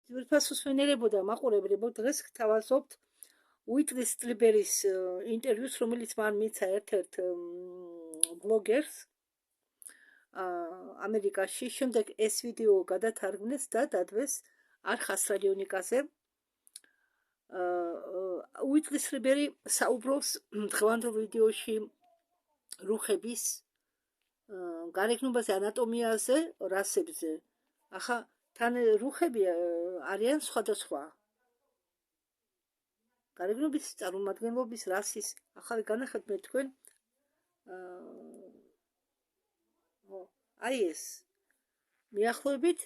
ძვირფასს ვენერებოდა, მაყურებლებო, დღეს გთავაზობთ უიტნი სტრიბერის ინტერვიუს, რომელიც მან მიცა ერთ-ერთ ბლოგერს ამერიკაში. შემდეგ ეს ვიდეო გადათარგმნეს და დადვეს არხას რადიონიკაზე. უიტნი სტრიბერი საუბრობს დღევანდელ ვიდეოში რუხების გარეგნობაზე, ანატომიაზე, რასებზე. ახლა თან რუხები არიან სხვადასხვა გარეგნობის, წარმომადგენლობის, რასის. ახლა განახეთ მე თქვენ აი ეს მიახლოებით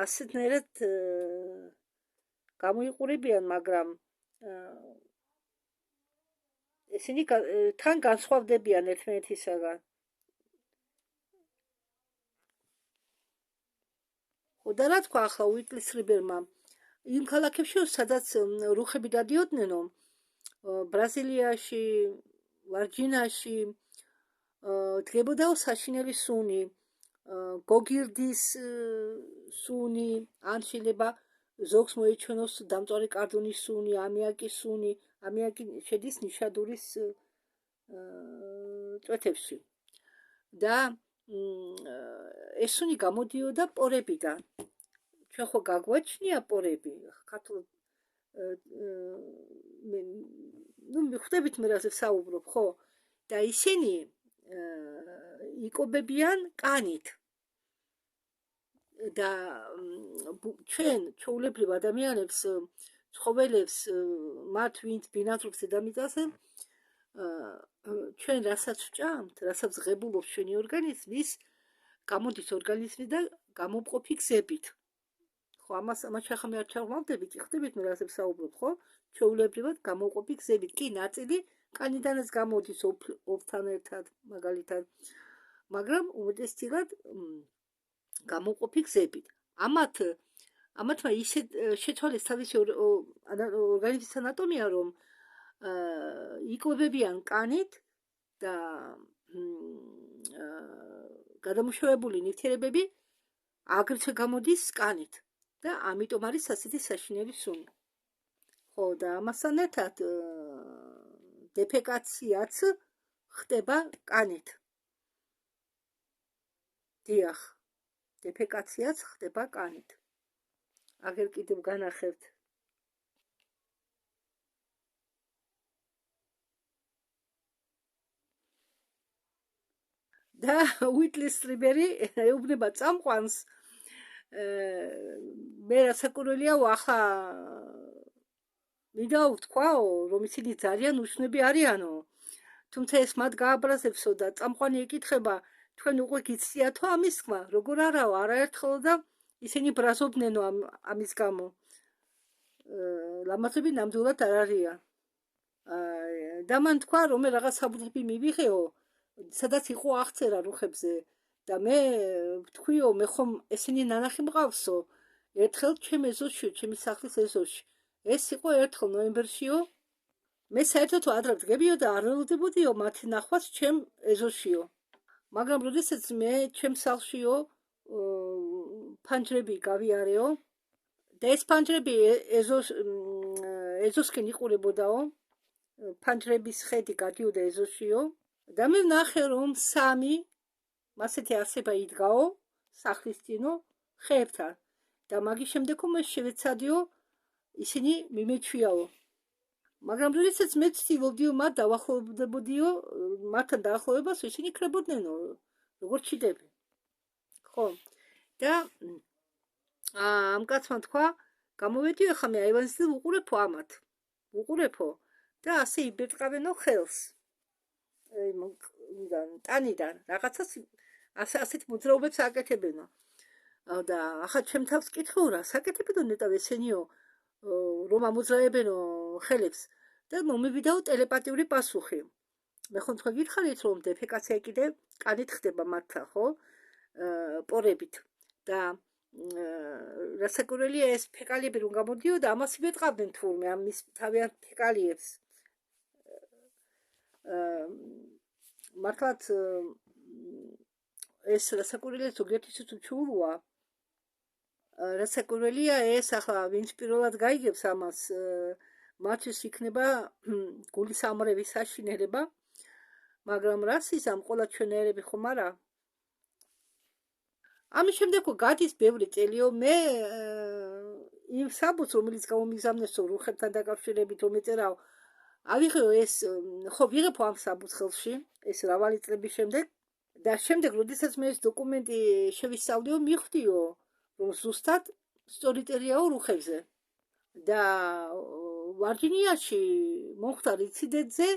ასეთნაირად გამოიყურებიან, მაგრამ ესენი თან განსხვავდებიან ერთმანეთისაგან. და რა თქვა ახლა უიტნი სტრიბერმა იმ ქალაქებში, სადაც რუხები დადიოდნენ, ბრაზილიაში, ვარჯინაში დგებოდაო საშინელი სუნი, გოგირდის სუნი, ან შეიძლება ზოგს მოეჩვენოს დამწვარი კარდონის სუნი, ამიაკის სუნი. ამიაკი შედის ნიშადურის წვეთებში. და ეს სუნი გამოდიოდა პორებიდან. ჩვენ ხო გაგვაჩნია პორები, ქართულ ხვდებით მე რაზე ვსაუბრობ, ხო? და ისინი იკვებებიან კანით. და ჩვენ ჩვეულებრივ ადამიანებს, ცხოველებს, მათ ვინც ბინადრობს დედამიწაზე, ჩვენ რასაც ვჭამთ, რასაც ღებულობს ჩვენი ორგანიზმი, ის გამოდის ორგანიზმიდან გამომყოფი გზებით. ხო, ამას ახლა მე არ ჩავმავდები, კი ხვდებით მე რაზე ვსაუბრობ, ხო? ჩვეულებრივად გამომყოფი გზებით. კი, ნაწილი კანიდანაც გამოდის ოფთან ერთად, მაგალითად, მაგრამ უმეტესწილად გამომყოფი გზებით. ამათმა ისე შეცვალეს თავისი ორგანიზმის ანატომია, რომ იკვებებიან კანით და გადამუშავებული ნივთიერებები აგრეთვე გამოდის კანით და ამიტომ არის ასეთი საშინელი სუნი. ხო, და ამასთან ერთად დეფეკაციაც ხდება კანით. დიახ, დეფეკაციაც ხდება კანით. აგერ კიდევ განახებთ. და უიტნი სტრიბერი ეუბნება წამყვანს, მე რასაკვირველია, ახლა მინდა ვთქვაო, რომ ისინი ძალიან უშნები არიანო. თუმცა ეს მათ გააბრაზებსო და წამყვანი ეკითხება, თქვენ უკვე გიცდიათო ამის თქმა? როგორ არაო, არაერთხელ და ისინი ბრაზობდნენო ამის გამო. ლამაზები ნამდვილად არ არიან. და მან თქვა, რომ მე რაღაც საბუთები მივიღეო, სადაც იყო აღწერა რუხებზე და მე ვთქვიო, მე ხომ ესენი ნანახი მყავსო, ერთხელ ჩემ ეზოში, ჩემი სახლის ეზოში. ეს იყო ერთხელ ნოემბერშიო. მე საერთოდ ადრე ვდგებიო და არ ველოდებოდიო მათი ნახვას ჩემ ეზოშიო. მაგრამ როდესაც მე ჩემ სახლშიო ფანჯრები გავიარეო და ეს ფანჯრები ეზოსკენ იყურებოდაო, ფანჯრების ხედი გადიოდა ეზოშიო და მე ვნახე, რომ 3 მასეთი არსება იდგაო სახლის წინო ხეებთან და მაგის შემდეგ მე შევეცადიო ისინი მიმეჩვიაო. მაგრამ როდესაც მე ვცდილობდიო მათ დავახლოვდებოდიო, მათთან დაახლოებას, ისინი ქრებოდნენ როგორც ჩიტები. ხო, და ამ კაცმა თქვა, გამოვედიო ახლა მე აივანზე და ვუყურებო ამათ. ვუყურებო და ასე იბერტყავენო ხელს. ტანიდან რაღაცას ასეთ მოძრაობებს აკეთებენო. და ახლა ჩემ თავს კითხო რა, საკეთებდო ნეტავ ესენიო, რომ ამოძრავებენო ხელებს და მომივიდაო ტელეპათიური პასუხი. მე ხომ თქვა გითხარით, რომ დეფეკაცია კიდე კანით ხდება მათთან, ხო? პორებით და რასაკვირველია, ეს ფეკალიები რომ გამოდიოდა, ამას იბერტყავდნენ თურმე ამის თავიანთ ფეკალიებს. მართლაც ეს რასაკვირველია, ზოგიერთისთვის უჩვეულოა. რასაკვირველია ეს ახლა ვინც პირველად გაიგებს ამას მათთვის იქნება გულის ამრევის საშინელება მაგრამ რას იზამ ყველა ჩვენერები ხომ არა ამის შემდეგ გადის ბევრი წელიო მე იმ საბუთს რომელიც გამომიგზავნესო რუხებთან დაკავშირებით რომ ეწერაო ავიღეო ეს ხო ვიღებო ამ საბუთს ხელში ეს რავალი წლების შემდეგ და შემდეგ როდესაც მე ეს დოკუმენტი შევისწავლიო მივხვდიო რომ ზუსტად სწორი წერიაო რუხებზე და ვარჯინიაში მოხდა რიციდეძე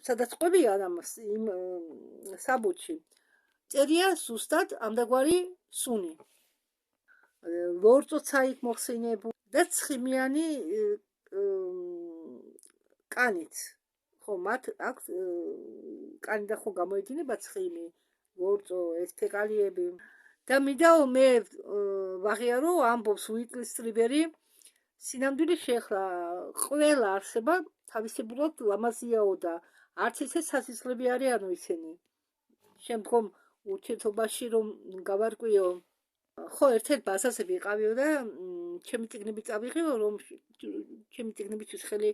სადაც ყვებია ამ იმ საბუთში წერია ზუსტად ამდაგვარი სუნი ლორწოც აიქ მოხსენებულ და ცხიმიანი კანით ხო მათ აქვს კანი და ხო გამოედინება ცხიმი ლორწო ეს ფეკალიები და მიდაო მე ვაღიარო ამბობს უიტლი სტრიბერი სინამდვილე შეხლა ყველა არსება თავისებურად ლამაზიაო და არც ისე სასიცლები არიანო ისინი შემდგომ ურთიერთობაში რომ გავარკვიო ხო ერთ-ერთ ბაზაზე ვიყავიო და ჩემი წიგნები წავიღიო რომ ჩემი წიგნებისთვის ხელი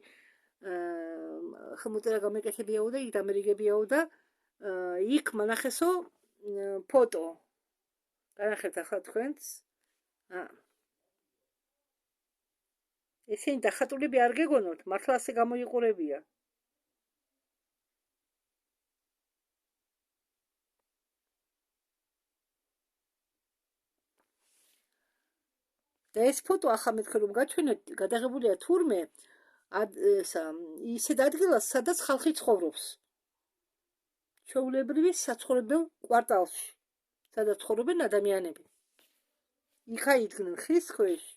ხელმოწერა გამეკეთებიაო და იქ დამერიგებიაო და იქ მანახესო ფოტო განახერთ ახლა თქვენს ესენი დახატულები არ გეგონოთ მართლა ასე გამოიყურებია და ეს ფოტო ახლა მეთქე რომ გაჩვენეთ გადაღებულია თურმე ისეთ ადგილას სადაც ხალხი ცხოვრობს ჩვეულებრივი საცხოვრებელ კვარტალში სადაც ცხოვრობენ ადამიანები იქა იდგნენ ხის ქვეშ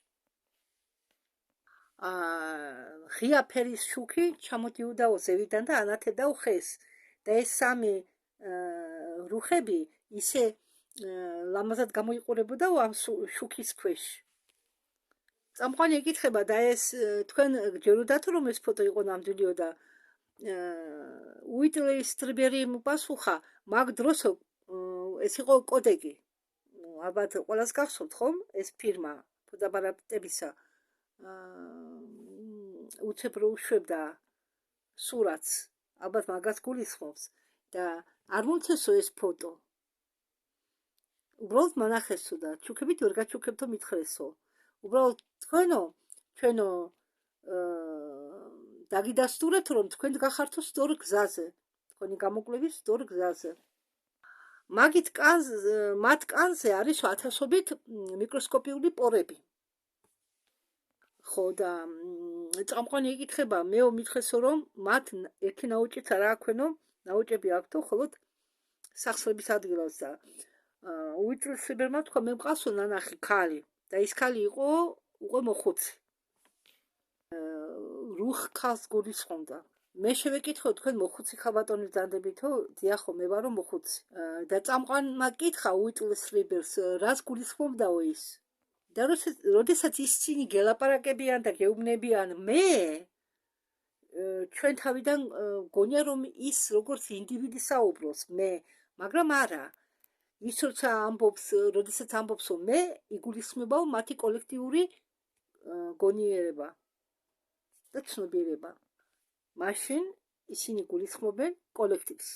ღია ფერის შუქი ჩამოდიუდაო ზევიდან და ანათებდაო ხეს და ეს სამი რუხები ისე ლამაზად გამოიყურებოდაო ამ შუქის ქვეშ წამყვანი ეკითხება და ეს თქვენ გჯეროდათ რომ ეს ფოტო იყო ნამდვილიო და უიტლი სტრიბერი მოპასუხა მაგ დროს ეს იყო კოდეკი ალბათ ყველას გახსოვთ ხომ ეს ფირმა ფოტოაპარატებისა უცებრო უშვებდა სურათს ალბათ მაგას გულისხმობს და არ მომცესო ეს ფოტო უბრალოდ მანახესო და ჩუქებით ვერ გაჩუქებთო მითხრესო უბრალოდ ჩვენო დაგიდასტურეთ რომ თქვენ გახართო სწორ გზაზე თქვენი გამოკვლევის სწორ გზაზე მაგით მათ კანზე არის ათასობით მიკროსკოპიული პორები ხო და წამყვანი ეკითხება მეო მითხრესო რომ მათ ერთი ნაოჭიც არ აქვენო ნაოჭები აქვთო ხოლოდ სახსრების ადგილას და უიტლ სტრიბერმა თქვა მე მყავსო ნანახი ქალი და ის ქალი იყო უკვე მოხუცი რუხ ქალს გულისხმობდა მე შევეკითხო თქვენ მოხუცი ხალბატონი ძანდებითო დიახო მე ვარო მოხუცი და წამყვანმა კითხა უიტლ სტრიბერს რას გულისხმობდაო ის და როდესაც ისინი გელაპარაკებიან და გეუბნებიან მე ჩვენ თავიდან გონია რომ ის როგორც ინდივიდი საუბრობს მე მაგრამ არა ის როცა ამბობს როდესაც ამბობსო მე იგულისხმებაო მათი კოლექტიური გონიერება და ცნობიერება მაშინ ისინი გულისხმობენ კოლექტივს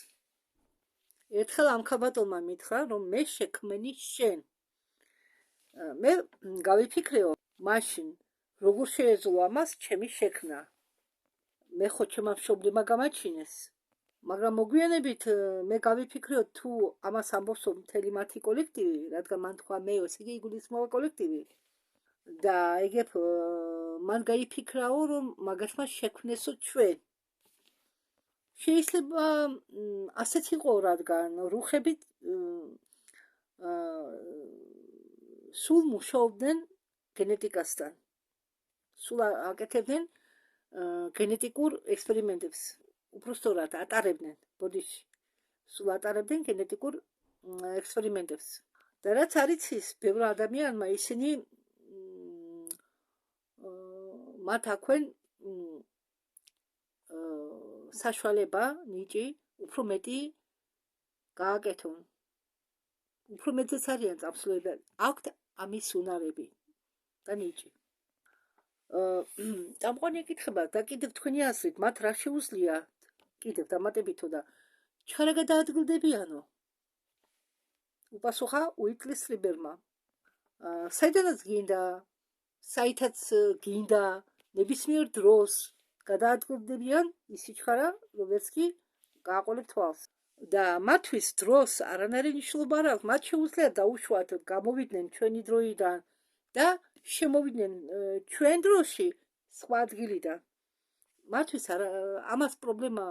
ერთხელ ამ ხალბატონმა მითხრა რომ მე შექმენი შენ მე გავიფიქრეო მაშინ როგორ შეეძლო ამას ჩემი შექმნა მე ხო ჩემმა მშობლებმა გამაჩინეს მაგრამ მოგვიანებით მე გავიფიქრეო თუ ამას ამბობსო მთელი მათი კოლექტივი რადგან მან თქვა მე ესე იგი იგულისხმობა კოლექტივი და ეგებ მან გაიფიქრაო რომ მაგათმა შექმნესო ჩვენ შეიძლება ასეთ იყო რადგან რუხები სულ მუშაობდნენ გენეტიკასთან სულ აკეთებდნენ გენეტიკურ ექსპერიმენტებს უბრალოდ ატარებდნენ ბოდიში სულ ატარებდნენ გენეტიკურ ექსპერიმენტებს და რაც არის ის ბევრ ადამიანმა ისინი მათ აქვენ საშუალება ნიჭი უფრო მეტი გააკეთონ უფრო მეტიც არიან წამსვლელები, აქვთ ამის უნარები და ნიჭი. წამყვანი ეკითხება და კიდევ თქვენი აზრით, მათ რა შეუძლია კიდევ დამატებითო და ჩარა გადაადგილდებიანო? უპასუხა უიტლის სტრიბერმა. საიდანაც გინდა, საითაც გინდა, ნებისმიერ დროს გადაადგილდებიან ის სიჩქარა, როგორც კი გააყოლებ თვალს. და მათთვის დროს არანაირი მნიშვნელობა არ აქვს, მათ შეუძლიათ დაუშვათ, გამოვიდნენ ჩვენი დროიდან და შემოვიდნენ ჩვენ დროში სხვა ადგილიდან. მათთვის ამას პრობლემა,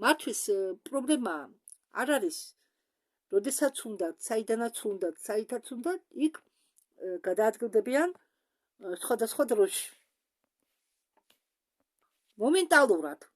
მათთვის პრობლემა არ არის, როდესაც უნდათ, საიდანაც უნდათ, საითაც უნდათ, იქ გადაადგილდებიან სხვადასხვა დროში. მომენტალურად